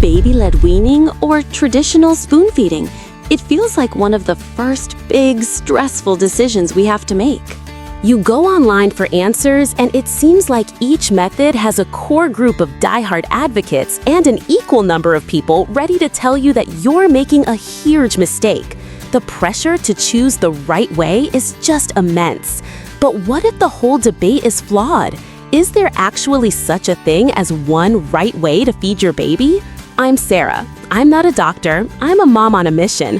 Baby-led weaning or traditional spoon feeding. It feels like one of the first big, stressful decisions we have to make. You go online for answers, and it seems like each method has a core group of diehard advocates and an equal number of people ready to tell you that you're making a huge mistake. The pressure to choose the right way is just immense. But what if the whole debate is flawed? Is there actually such a thing as one right way to feed your baby? I'm Sarah. I'm not a doctor. I'm a mom on a mission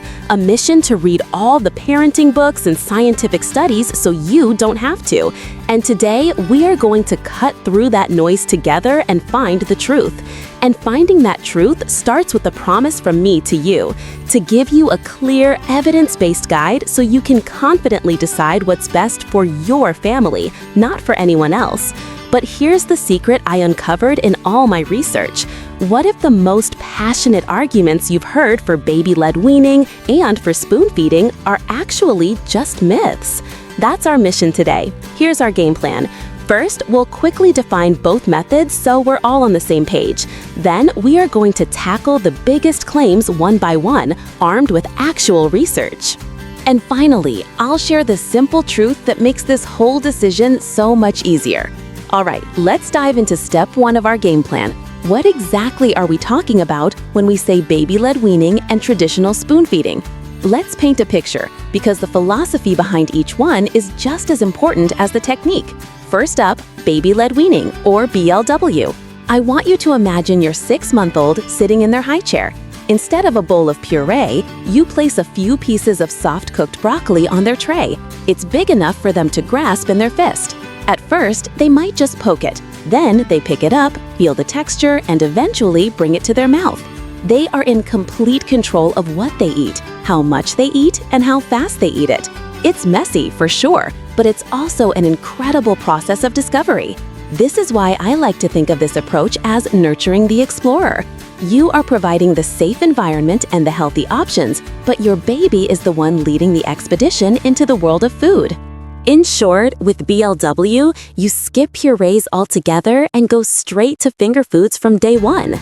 to read all the parenting books and scientific studies so you don't have to. And today, we are going to cut through that noise together and find the truth. And finding that truth starts with a promise from me to you, to give you a clear, evidence-based guide so you can confidently decide what's best for your family, not for anyone else. But here's the secret I uncovered in all my research. What if the most passionate arguments you've heard for baby-led weaning and for spoon feeding are actually just myths? That's our mission today. Here's our game plan. First, we'll quickly define both methods so we're all on the same page. Then, we are going to tackle the biggest claims one by one, armed with actual research. And finally, I'll share the simple truth that makes this whole decision so much easier. All right, let's dive into step 1 of our game plan. What exactly are we talking about when we say baby-led weaning and traditional spoon feeding? Let's paint a picture, because the philosophy behind each one is just as important as the technique. First up, baby-led weaning, or BLW. I want you to imagine your 6-month-old sitting in their high chair. Instead of a bowl of puree, you place a few pieces of soft-cooked broccoli on their tray. It's big enough for them to grasp in their fist. At first, they might just poke it. Then they pick it up, feel the texture, and eventually bring it to their mouth. They are in complete control of what they eat, how much they eat, and how fast they eat it. It's messy, for sure, but it's also an incredible process of discovery. This is why I like to think of this approach as nurturing the explorer. You are providing the safe environment and the healthy options, but your baby is the one leading the expedition into the world of food. In short, with BLW, you skip purees altogether and go straight to finger foods from day one.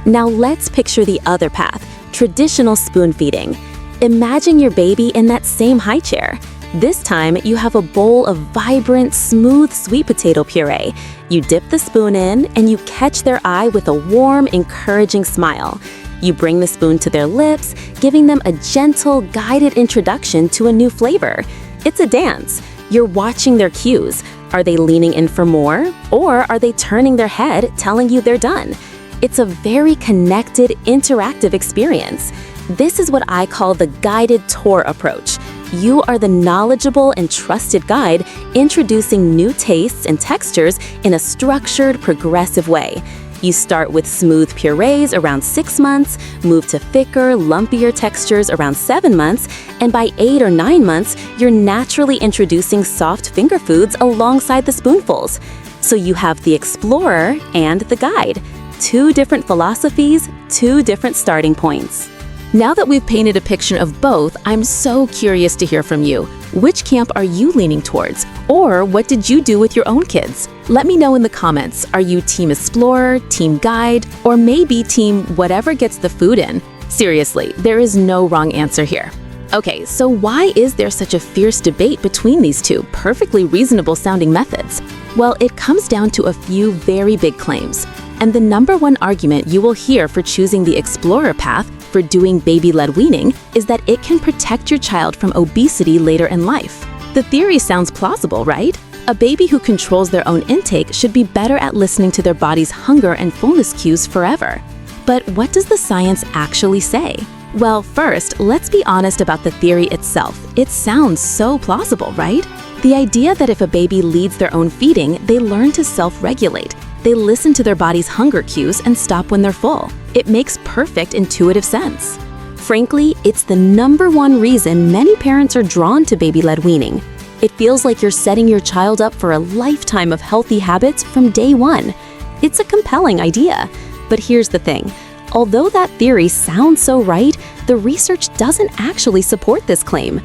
Now let's picture the other path, traditional spoon feeding. Imagine your baby in that same high chair. This time, you have a bowl of vibrant, smooth sweet potato puree. You dip the spoon in, and you catch their eye with a warm, encouraging smile. You bring the spoon to their lips, giving them a gentle, guided introduction to a new flavor. It's a dance. You're watching their cues. Are they leaning in for more? Or are they turning their head, telling you they're done? It's a very connected, interactive experience. This is what I call the guided tour approach. You are the knowledgeable and trusted guide, introducing new tastes and textures in a structured, progressive way. You start with smooth purees around 6 months, move to thicker, lumpier textures around 7 months, and by 8 or 9 months, you're naturally introducing soft finger foods alongside the spoonfuls. So you have the explorer and the guide. 2 different philosophies, 2 different starting points. Now that we've painted a picture of both, I'm so curious to hear from you. Which camp are you leaning towards? Or what did you do with your own kids? Let me know in the comments. Are you Team Explorer, Team Guide, or maybe Team whatever gets the food in? Seriously, there is no wrong answer here. Okay, so why is there such a fierce debate between these 2 perfectly reasonable sounding methods? Well, it comes down to a few very big claims. And the number one argument you will hear for choosing the Explorer path for doing baby-led weaning is that it can protect your child from obesity later in life. The theory sounds plausible, right? A baby who controls their own intake should be better at listening to their body's hunger and fullness cues forever. But what does the science actually say? Well, first, let's be honest about the theory itself. It sounds so plausible, right? The idea that if a baby leads their own feeding, they learn to self-regulate. They listen to their body's hunger cues and stop when they're full. It makes perfect intuitive sense. Frankly, it's the number one reason many parents are drawn to baby-led weaning. It feels like you're setting your child up for a lifetime of healthy habits from day one. It's a compelling idea. But here's the thing. Although that theory sounds so right, the research doesn't actually support this claim.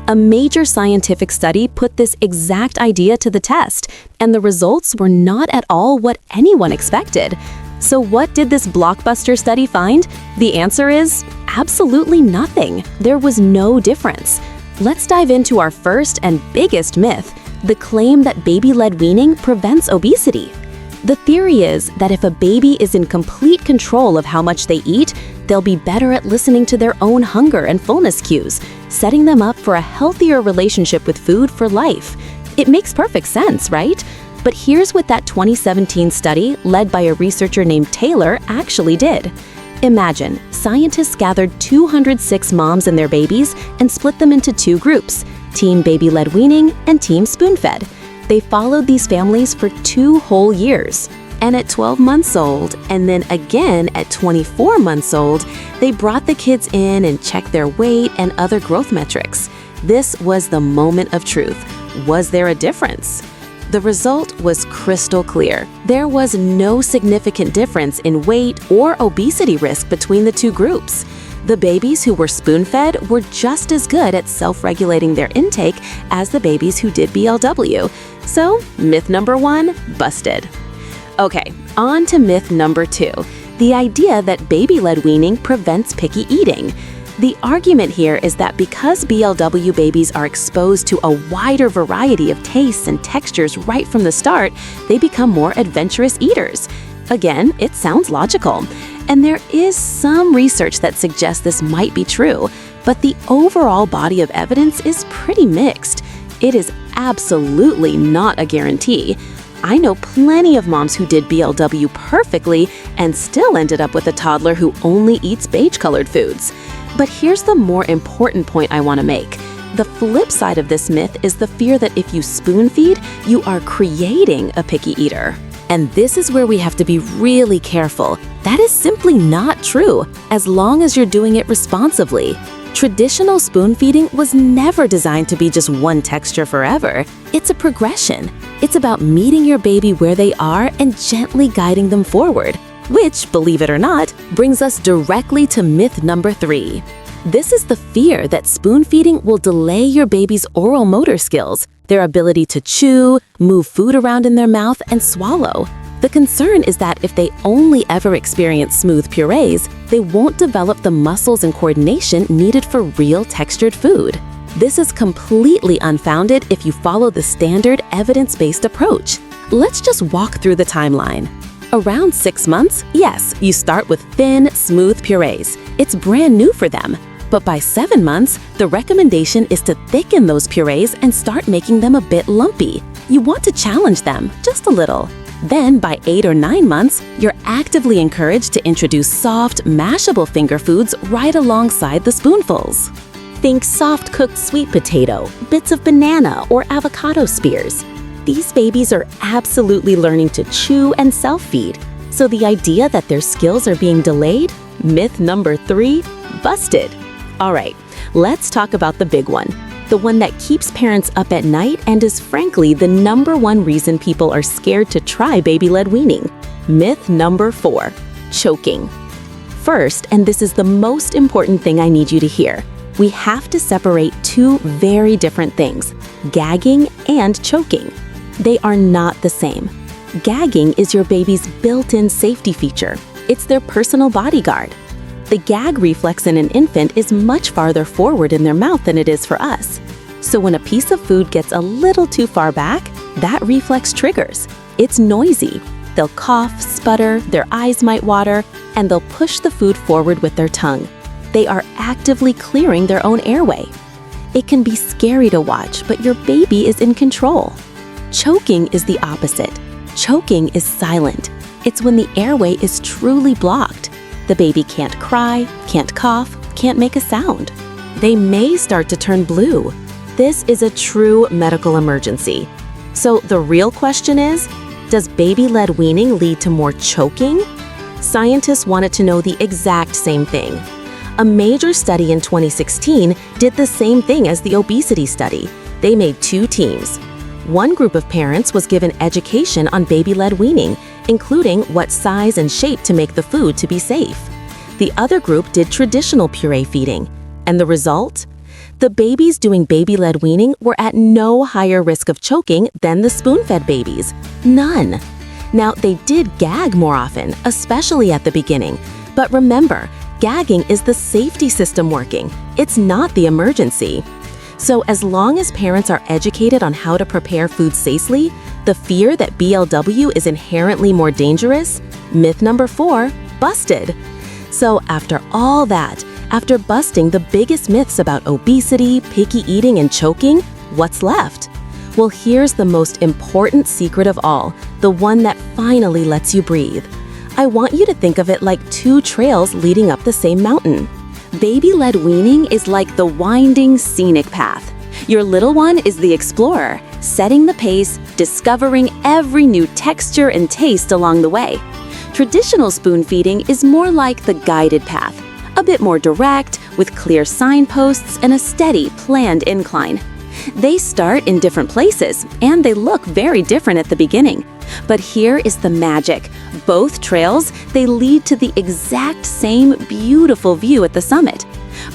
A major scientific study put this exact idea to the test, and the results were not at all what anyone expected. So what did this blockbuster study find? The answer is absolutely nothing. There was no difference. Let's dive into our first and biggest myth, the claim that baby-led weaning prevents obesity. The theory is that if a baby is in complete control of how much they eat, they'll be better at listening to their own hunger and fullness cues, setting them up for a healthier relationship with food for life. It makes perfect sense, right? But here's what that 2017 study, led by a researcher named Taylor, actually did. Imagine, scientists gathered 206 moms and their babies and split them into two groups, Team Baby-Led Weaning and Team Spoon-Fed. They followed these families for 2 whole years. And at 12 months old, and then again at 24 months old, they brought the kids in and checked their weight and other growth metrics. This was the moment of truth. Was there a difference? The result was crystal clear. There was no significant difference in weight or obesity risk between the two groups. The babies who were spoon-fed were just as good at self-regulating their intake as the babies who did BLW. So, myth number 1, busted. Okay, on to myth number 2, the idea that baby-led weaning prevents picky eating. The argument here is that because BLW babies are exposed to a wider variety of tastes and textures right from the start, they become more adventurous eaters. Again, it sounds logical. And there is some research that suggests this might be true, but the overall body of evidence is pretty mixed. It is absolutely not a guarantee. I know plenty of moms who did BLW perfectly and still ended up with a toddler who only eats beige-colored foods. But here's the more important point I want to make. The flip side of this myth is the fear that if you spoon-feed, you are creating a picky eater. And this is where we have to be really careful. That is simply not true, as long as you're doing it responsibly. Traditional spoon feeding was never designed to be just one texture forever. It's a progression. It's about meeting your baby where they are and gently guiding them forward, which, believe it or not, brings us directly to myth number 3. This is the fear that spoon feeding will delay your baby's oral motor skills, their ability to chew, move food around in their mouth, and swallow. The concern is that if they only ever experience smooth purees, they won't develop the muscles and coordination needed for real textured food. This is completely unfounded if you follow the standard evidence-based approach. Let's just walk through the timeline. Around 6 months, yes, you start with thin, smooth purees. It's brand new for them. But by 7 months, the recommendation is to thicken those purees and start making them a bit lumpy. You want to challenge them, just a little. Then by 8 or 9 months, you're actively encouraged to introduce soft, mashable finger foods right alongside the spoonfuls. Think soft-cooked sweet potato, bits of banana, or avocado spears. These babies are absolutely learning to chew and self-feed. So the idea that their skills are being delayed? Myth number 3, busted. All right, let's talk about the big one. The one that keeps parents up at night and is frankly the number 1 reason people are scared to try baby-led weaning. Myth number 4, choking. First, and this is the most important thing I need you to hear, we have to separate 2 very different things, gagging and choking. They are not the same. Gagging is your baby's built-in safety feature. It's their personal bodyguard. The gag reflex in an infant is much farther forward in their mouth than it is for us. So when a piece of food gets a little too far back, that reflex triggers. It's noisy. They'll cough, sputter, their eyes might water, and they'll push the food forward with their tongue. They are actively clearing their own airway. It can be scary to watch, but your baby is in control. Choking is the opposite. Choking is silent. It's when the airway is truly blocked. The baby can't cry, can't cough, can't make a sound. They may start to turn blue. This is a true medical emergency. So the real question is, does baby-led weaning lead to more choking? Scientists wanted to know the exact same thing. A major study in 2016 did the same thing as the obesity study. They made 2 teams. One group of parents was given education on baby-led weaning, including what size and shape to make the food to be safe. The other group did traditional puree feeding. And the result? The babies doing baby-led weaning were at no higher risk of choking than the spoon-fed babies. None. Now, they did gag more often, especially at the beginning. But remember, gagging is the safety system working. It's not the emergency. So as long as parents are educated on how to prepare food safely, the fear that BLW is inherently more dangerous, myth number 4, busted. So after all that, after busting the biggest myths about obesity, picky eating, and choking, what's left? Well, here's the most important secret of all, the one that finally lets you breathe. I want you to think of it like 2 trails leading up the same mountain. Baby-led weaning is like the winding, scenic path. Your little one is the explorer, setting the pace, discovering every new texture and taste along the way. Traditional spoon feeding is more like the guided path, a bit more direct, with clear signposts and a steady, planned incline. They start in different places, and they look very different at the beginning. But here is the magic. Both trails, they lead to the exact same beautiful view at the summit.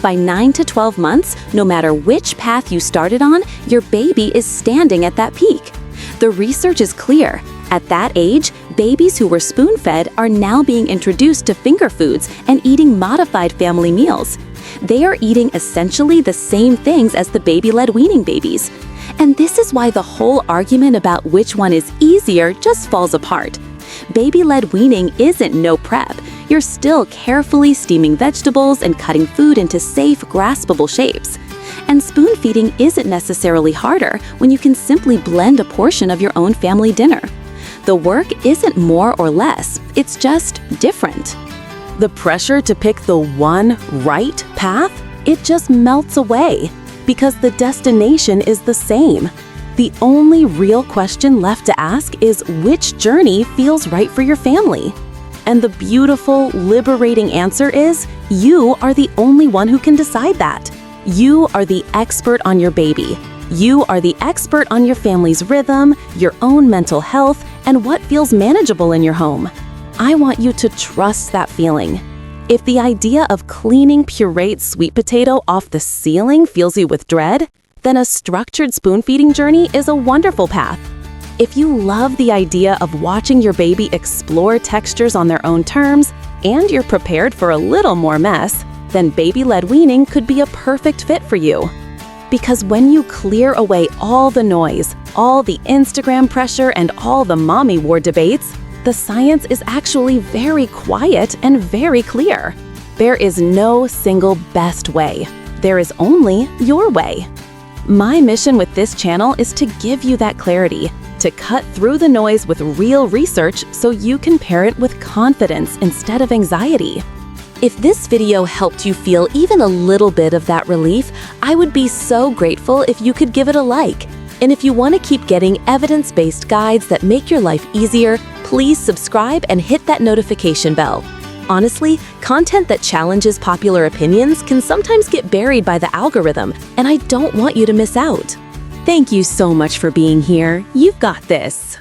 By 9 to 12 months, no matter which path you started on, your baby is standing at that peak. The research is clear. At that age, babies who were spoon-fed are now being introduced to finger foods and eating modified family meals. They are eating essentially the same things as the baby-led weaning babies. And this is why the whole argument about which one is easier just falls apart. Baby-led weaning isn't no prep. You're still carefully steaming vegetables and cutting food into safe, graspable shapes. And spoon feeding isn't necessarily harder when you can simply blend a portion of your own family dinner. The work isn't more or less, it's just different. The pressure to pick the one right path, it just melts away because the destination is the same. The only real question left to ask is which journey feels right for your family. And the beautiful, liberating answer is you are the only one who can decide that. You are the expert on your baby. You are the expert on your family's rhythm, your own mental health, and what feels manageable in your home. I want you to trust that feeling. If the idea of cleaning pureed sweet potato off the ceiling fills you with dread, then a structured spoon-feeding journey is a wonderful path. If you love the idea of watching your baby explore textures on their own terms, and you're prepared for a little more mess, then baby-led weaning could be a perfect fit for you. Because when you clear away all the noise, all the Instagram pressure, and all the mommy war debates, the science is actually very quiet and very clear. There is no single best way. There is only your way. My mission with this channel is to give you that clarity, to cut through the noise with real research so you can parent with confidence instead of anxiety. If this video helped you feel even a little bit of that relief, I would be so grateful if you could give it a like. And if you want to keep getting evidence-based guides that make your life easier, please subscribe and hit that notification bell. Honestly, content that challenges popular opinions can sometimes get buried by the algorithm, and I don't want you to miss out. Thank you so much for being here. You've got this.